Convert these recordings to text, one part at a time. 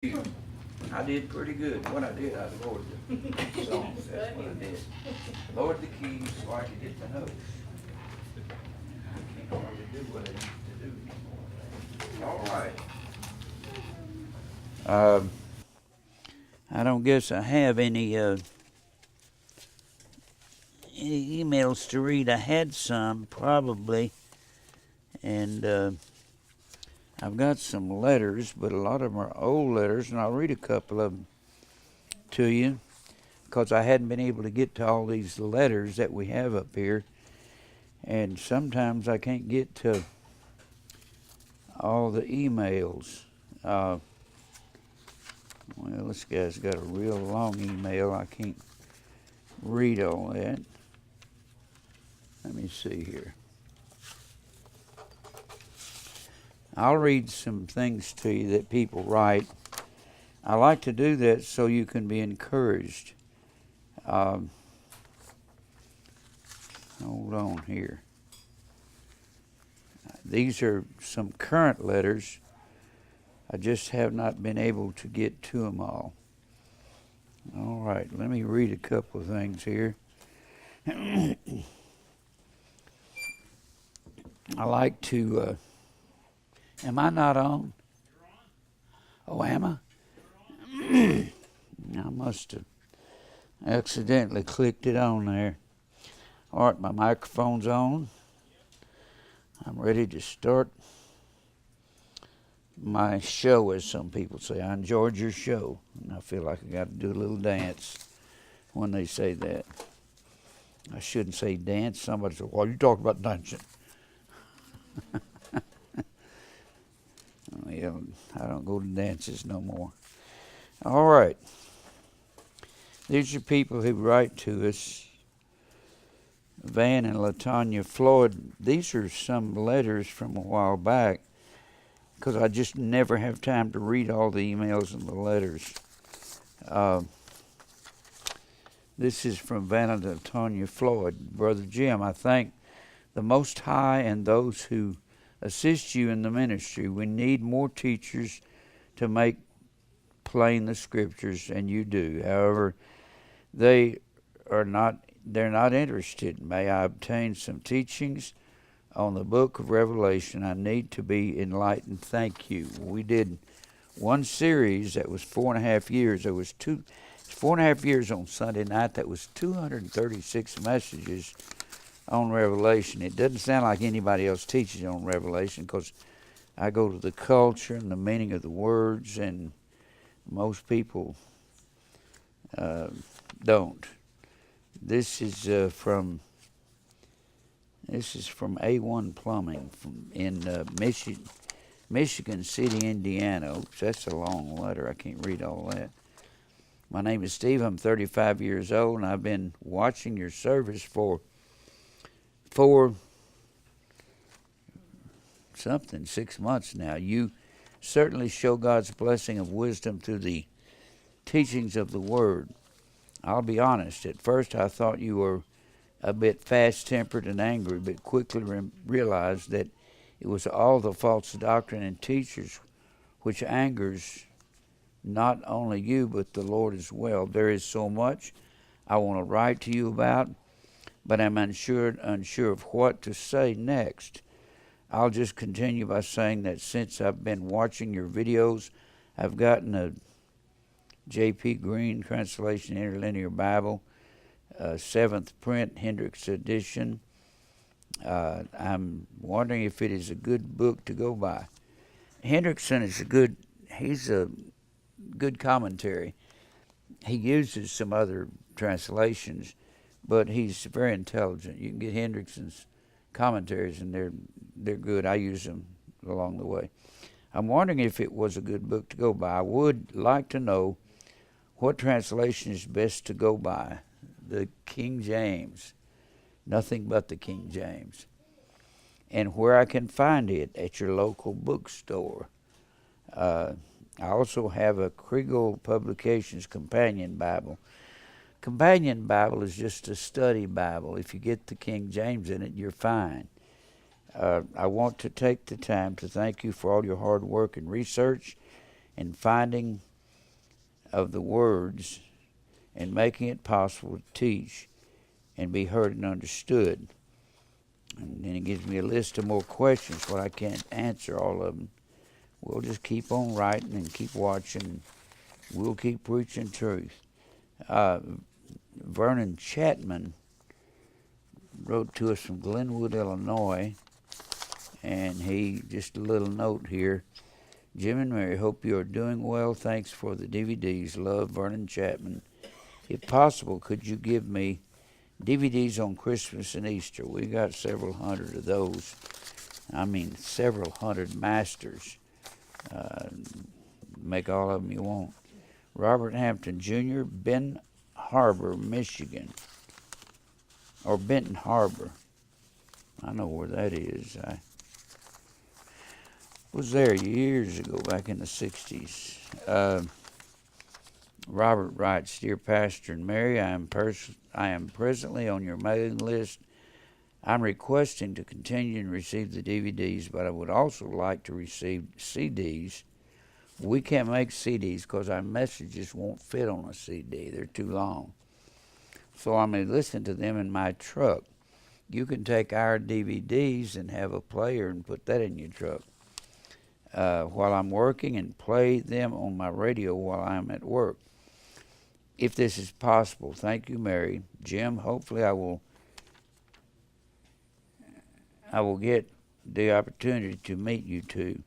I did pretty good. What I did, I lowered the songs. That's what I did. Lowered the keys so I could get the notes. I can't hardly do what I used to do anymore. All right. I don't guess I have any emails to read. I had some, probably, and I've got some letters, but a lot of them are old letters, and I'll read a couple of them to you, because I hadn't been able to get to all these letters that we have up here, and sometimes I can't get to all the emails. Well, this guy's got a real long email. I can't read all that. Let me see here. I'll read some things to you that people write. I like to do that so you can be encouraged. Hold on here. These are some current letters. I just have not been able to get to them all. All right, let me read a couple of things here. I like to... am I not on? Oh, am I? I must have accidentally clicked it on there. All right, my microphone's on. I'm ready to start my show, as some people say. I enjoyed your show, and I feel like I got to do a little dance when they say that. I shouldn't say dance. Somebody said, well, you talk about dancing. Well, I don't go to dances no more. All right. These are people who write to us. Van and LaTanya Floyd. These are some letters from a while back, because I just never have time to read all the emails and the letters. This is from Van and LaTanya Floyd. Brother Jim, I thank the Most High and those who assist you in the ministry. We need more teachers to make plain the scriptures, and you do. However, they're not interested. May I obtain some teachings on the book of Revelation? I need to be enlightened. Thank you. We did one series that was 4.5 years. There was 4.5 years on Sunday night. That was 236 messages on Revelation. It doesn't sound like anybody else teaches on Revelation, because I go to the culture and the meaning of the words, and most people don't. This is from A1 Plumbing in Michigan City, Indiana. Oops, that's a long letter. I can't read all that. My name is Steve. I'm 35 years old, and I've been watching your service for 6 months now. You certainly show God's blessing of wisdom through the teachings of the Word. I'll be honest, at first I thought you were a bit fast-tempered and angry, but quickly realized that it was all the false doctrine and teachers which angers not only you but the Lord as well. There is so much I want to write to you about, but I'm unsure of what to say next. I'll just continue by saying that since I've been watching your videos, I've gotten a J.P. Green Translation Interlinear Bible, 7th print, Hendricks edition. I'm wondering if it is a good book to go by. Hendrickson is he's a good commentary. He uses some other translations, but he's very intelligent. You can get Hendrickson's commentaries, and they're good. I use them along the way. I'm wondering if it was a good book to go by. I would like to know what translation is best to go by. The King James, nothing but the King James, and where I can find it at your local bookstore. I also have a Kriegel Publications Companion Bible. Companion Bible is just a study Bible. If you get the King James in it, you're fine. I want to take the time to thank you for all your hard work and research and finding of the words and making it possible to teach and be heard and understood. And then it gives me a list of more questions, but I can't answer all of them. We'll just keep on writing and keep watching. We'll keep preaching truth. Vernon Chapman wrote to us from Glenwood, Illinois, and he, just a little note here. Jim and Mary, hope you are doing well. Thanks for the DVDs. Love, Vernon Chapman. If possible, could you give me DVDs on Christmas and Easter? We got several hundred of those. I mean, several hundred masters. Make all of them you want. Robert Hampton Jr., Ben Harbor, Michigan. Or Benton Harbor. I know where that is. I was there years ago, back in the 60s. Robert writes, Dear Pastor and Mary, I am presently on your mailing list. I'm requesting to continue and receive the DVDs, but I would also like to receive CDs. We can't make CDs because our messages won't fit on a CD. They're too long. So I'm going to listen to them in my truck. You can take our DVDs and have a player and put that in your truck while I'm working, and play them on my radio while I'm at work. If this is possible, thank you, Mary. Jim, hopefully I will get the opportunity to meet you two.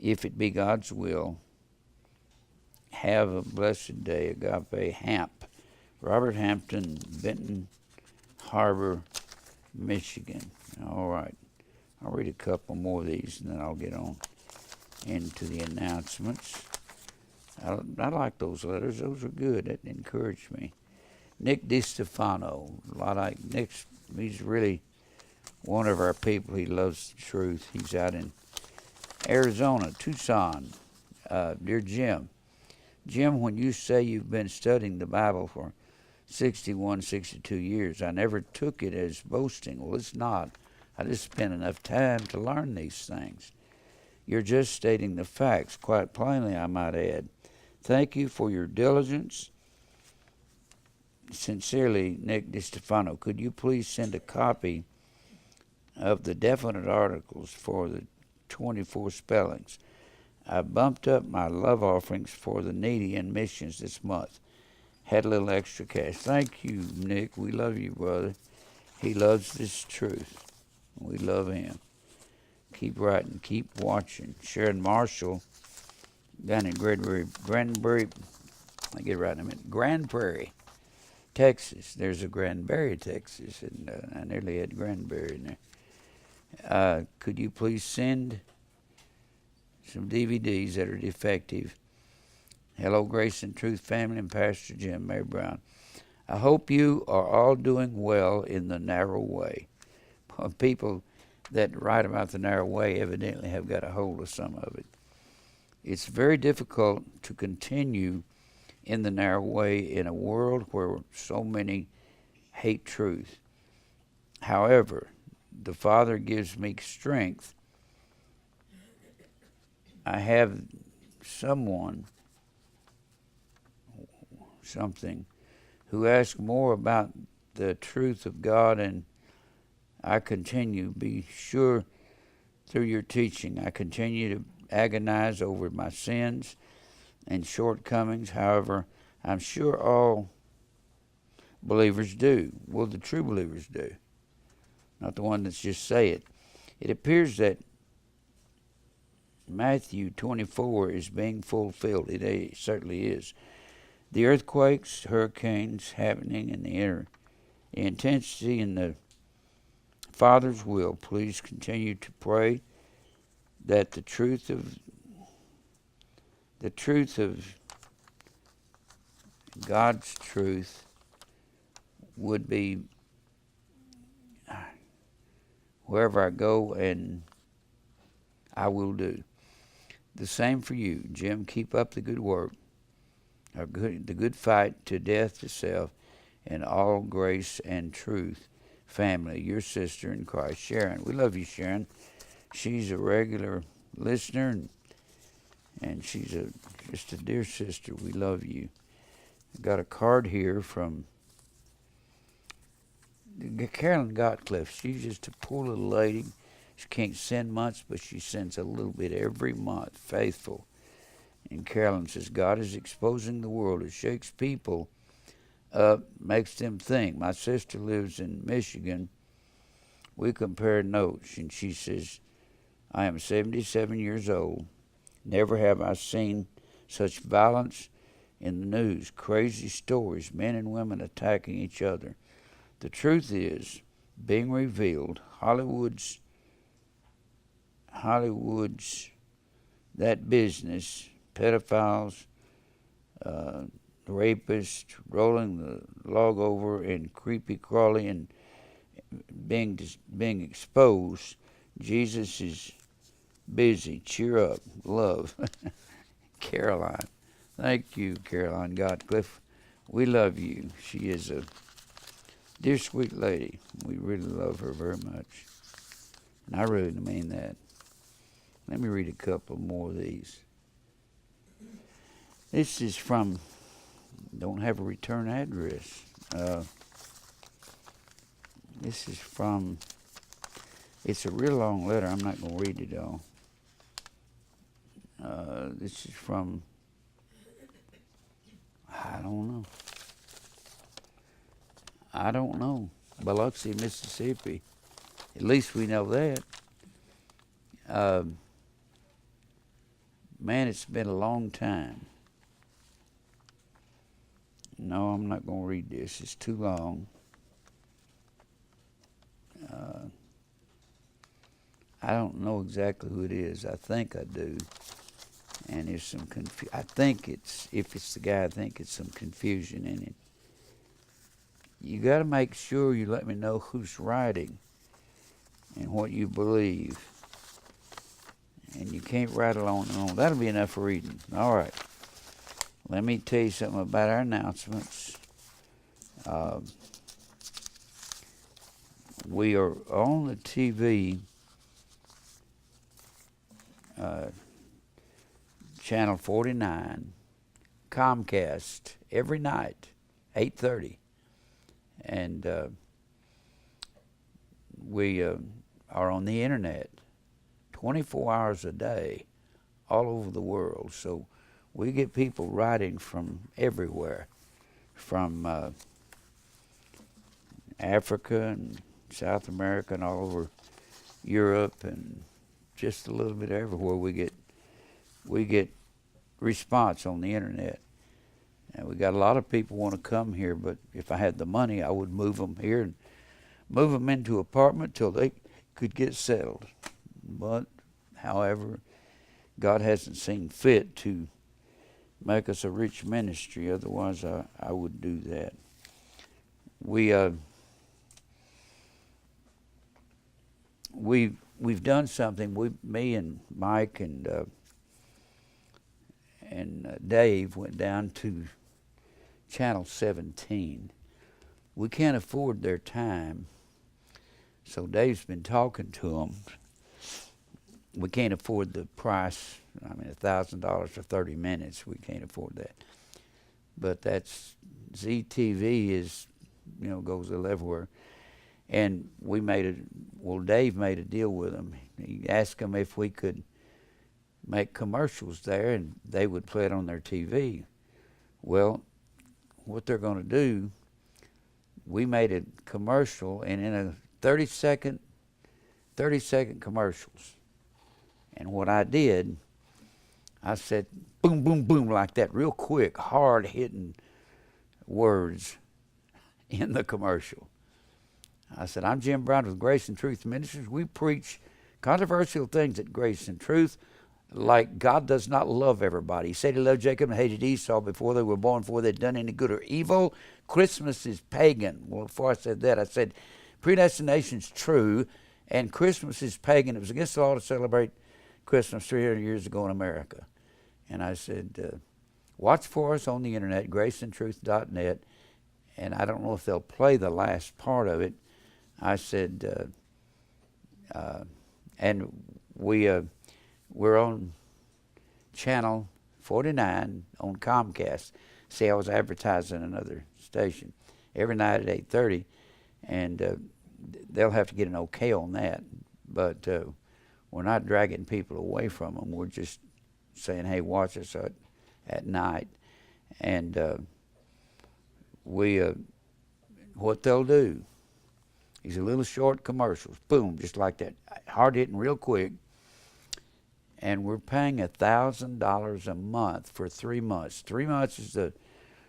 If it be God's will, have a blessed day. Agape Hamp. Robert Hampton, Benton Harbor, Michigan. All right. I'll read a couple more of these, and then I'll get on into the announcements. I like those letters. Those are good. That encouraged me. Nick DiStefano. He's really one of our people. He loves the truth. He's out in Arizona, Tucson. Dear Jim, when you say you've been studying the Bible for 61, 62 years, I never took it as boasting. Well, it's not. I just spent enough time to learn these things. You're just stating the facts, quite plainly, I might add. Thank you for your diligence. Sincerely, Nick DiStefano. Could you please send a copy of the definite articles for the 24 spellings? I bumped up my love offerings for the needy and missions this month. Had a little extra cash. Thank you, Nick. We love you, brother. He loves this truth. We love him. Keep writing. Keep watching. Sharon Marshall down in Grand Prairie, Texas. There's a Granbury, Texas, and I nearly had Granbury in there. Could you please send some DVDs that are defective? Hello, Grace and Truth family and Pastor Jim, Mary Brown. I hope you are all doing well in the narrow way. People that write about the narrow way evidently have got a hold of some of it. It's very difficult to continue in the narrow way in a world where so many hate truth. However, the Father gives me strength. I have something who asks more about the truth of God, and I continue. Be sure through your teaching, I continue to agonize over my sins and shortcomings. However, I'm sure all believers do. Well, the true believers do. Not the one that's just say it. It appears that Matthew 24 is being fulfilled. It certainly is. The earthquakes, hurricanes happening in the intensity in the Father's will. Please continue to pray that the truth of God's truth would be wherever I go, and I will do. The same for you, Jim. Keep up the good work, the good fight to death to self, and all grace and truth. Family, your sister in Christ, Sharon. We love you, Sharon. She's a regular listener, And she's just a dear sister. We love you. I got a card here from Carolyn Gotcliffe. She's just a poor little lady. She can't send much, but she sends a little bit every month, faithful. And Carolyn says, God is exposing the world. It shakes people up, makes them think. My sister lives in Michigan. We compare notes, and she says, I am 77 years old. Never have I seen such violence in the news, crazy stories, men and women attacking each other. The truth is being revealed. Hollywood's that business, pedophiles, rapists, rolling the log over and creepy crawly and being exposed. Jesus is busy. Cheer up. Love. Caroline. Thank you, Caroline Gotcliffe. We love you. She is a dear, sweet lady. We really love her very much. And I really mean that. Let me read a couple more of these. This is from, don't have a return address. This is from, it's a real long letter. I'm not going to read it all. This is from, I don't know. Biloxi, Mississippi. At least we know that. Man, it's been a long time. No, I'm not going to read this. It's too long. I don't know exactly who it is. I think I do. And there's some I think if it's the guy, I think it's some confusion in it. You got to make sure you let me know who's writing and what you believe. And you can't write along and on. That'll be enough reading. All right. Let me tell you something about our announcements. We are on the TV, channel 49, Comcast, every night, 8:30. And we are on the internet 24 hours a day all over the world. So we get people writing from everywhere, from Africa and South America and all over Europe and just a little bit everywhere. We get response on the internet. And we got a lot of people want to come here, but if I had the money, I would move them here and move them into an apartment till they could get settled. But, however, God hasn't seen fit to make us a rich ministry. Otherwise, I would do that. We've done something. Me and Mike and Dave went down to Channel 17. We can't afford their time, so Dave's been talking to them. We can't afford the price. I mean, $1,000 for 30 minutes. We can't afford that. But that's ZTV is, goes everywhere. And Dave made a deal with them. He asked them if we could make commercials there, and they would play it on their TV. Well, what they're going to do, we made a commercial, and in a 30-second commercials. And what I did, I said, boom, boom, boom, like that, real quick, hard-hitting words in the commercial. I said, I'm Jim Brown with Grace and Truth Ministries. We preach controversial things at Grace and Truth, like God does not love everybody. He said he loved Jacob and hated Esau before they were born, before they'd done any good or evil. Christmas is pagan. Well, before I said that, I said predestination's true, and Christmas is pagan. It was against the law to celebrate Christmas 300 years ago in America. And I said, watch for us on the internet, graceandtruth.net, and I don't know if they'll play the last part of it. I said, and we're on channel 49 on Comcast. See, I was advertising another station every night at 8:30, and they'll have to get an okay on that. But we're not dragging people away from them. We're just saying, hey, watch us at night. And what they'll do is a little short commercials, boom, just like that, hard hitting real quick. And we're paying $1,000 a month for 3 months. 3 months is the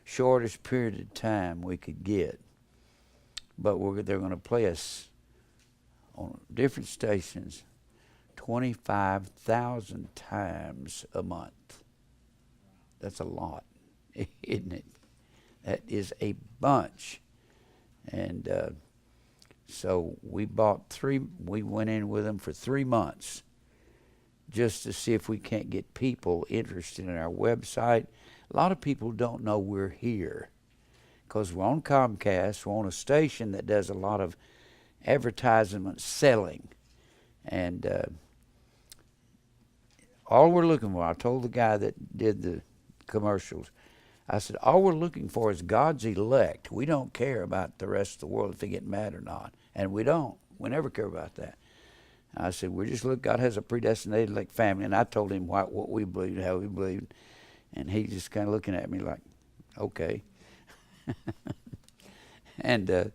shortest period of time we could get. But they're going to play us on different stations 25,000 times a month. That's a lot, isn't it? That is a bunch. And so we went in with them for 3 months just to see if we can't get people interested in our website. A lot of people don't know we're here because we're on Comcast. We're on a station that does a lot of advertisement selling. And all we're looking for, I told the guy that did the commercials, I said, all we're looking for is God's elect. We don't care about the rest of the world if they get mad or not. And we don't. We never care about that. I said, God has a predestinated elect family. And I told him what we believed, how we believed. And he just kind of looking at me like, okay. And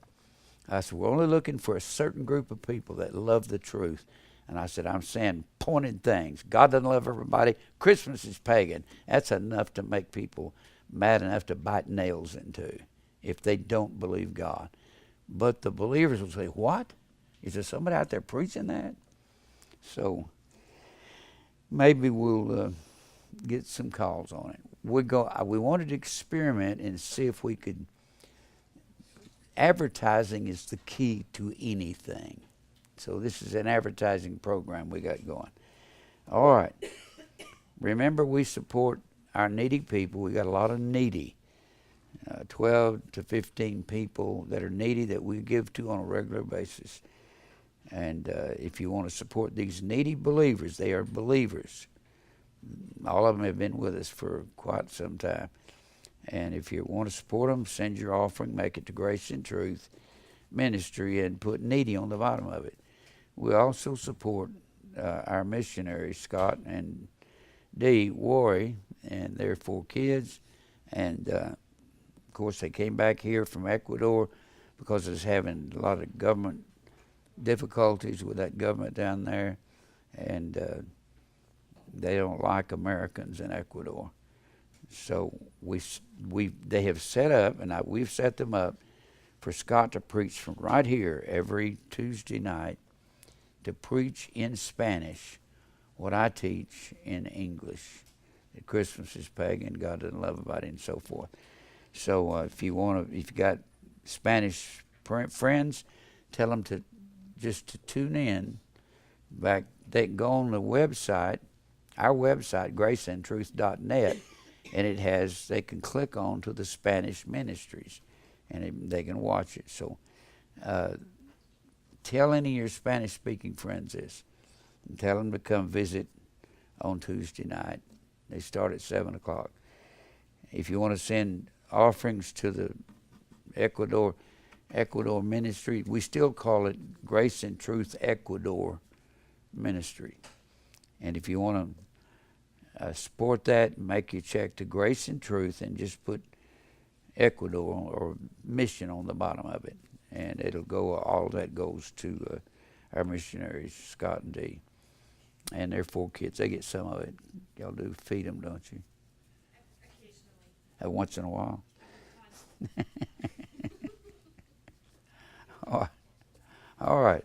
I said, we're only looking for a certain group of people that love the truth. And I said, I'm saying pointed things. God doesn't love everybody. Christmas is pagan. That's enough to make people mad enough to bite nails into if they don't believe God. But the believers will say, what? Is there somebody out there preaching that? So maybe we'll get some calls on it. We wanted to experiment and see if we could. Advertising is the key to anything. So this is an advertising program we got going. All right. Remember, we support our needy people. We got a lot of needy, 12 to 15 people that are needy that we give to on a regular basis. And if you want to support these needy believers, they are believers. All of them have been with us for quite some time. And if you want to support them, send your offering, make it to Grace and Truth Ministry, and put needy on the bottom of it. We also support our missionaries, Scott and Dee Worry, and their 4 kids. And, of course, they came back here from Ecuador because it's having a lot of government difficulties with that government down there. And they don't like Americans in Ecuador. So they have set up, and we've set them up for Scott to preach from right here every Tuesday night, to preach in Spanish what I teach in English. That Christmas is pagan, God doesn't love everybody, and so forth. So if you got Spanish friends, tell them to tune in. Back, they can go on the website, our website, graceandtruth.net, and they can click on to the Spanish Ministries, and they can watch it. So tell any of your Spanish-speaking friends this, and tell them to come visit on Tuesday night. They start at 7 o'clock. If you want to send offerings to the Ecuador Ministry, we still call it Grace and Truth Ecuador Ministry. And if you want to support that, make your check to Grace and Truth and just put Ecuador or mission on the bottom of it. And it'll go, all that goes to our missionaries, Scott and Dee. And their 4 kids, they get some of it. Y'all do feed them, don't you? Occasionally. Once in a while? All right.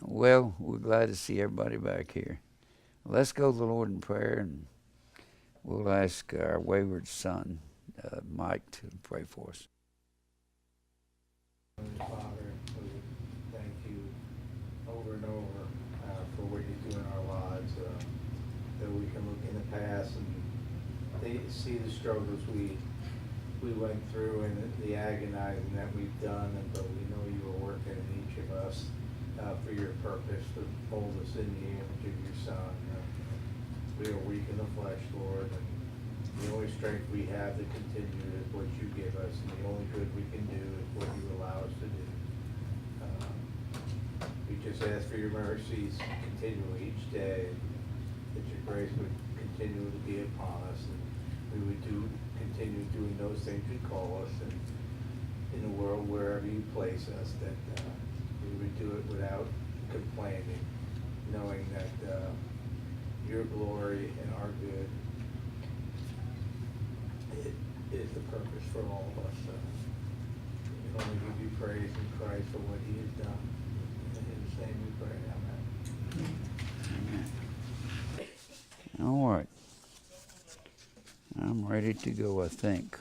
Well, we're glad to see everybody back here. Let's go to the Lord in prayer, and we'll ask our wayward son, Mike, to pray for us. Father, we thank you over and over for what you do in our lives, that we can look in the past and see the struggles we went through and the agonizing that we've done, but we know you are working in each of us for your purpose, to mold us in the image of your Son. we are weak in the flesh, Lord, and the only strength we have to continue is what you give us, and the only good we can do is what you allow us to do. We just ask for your mercies continually each day, that your grace would continue to be upon us, and we would continue doing those things you call us, and in the world wherever you place us, that we would do it without complaining, knowing that your glory and our good is the purpose for all of us. We can only give you praise in Christ for what he has done. In his name we pray. Amen. All right. I'm ready to go, I think.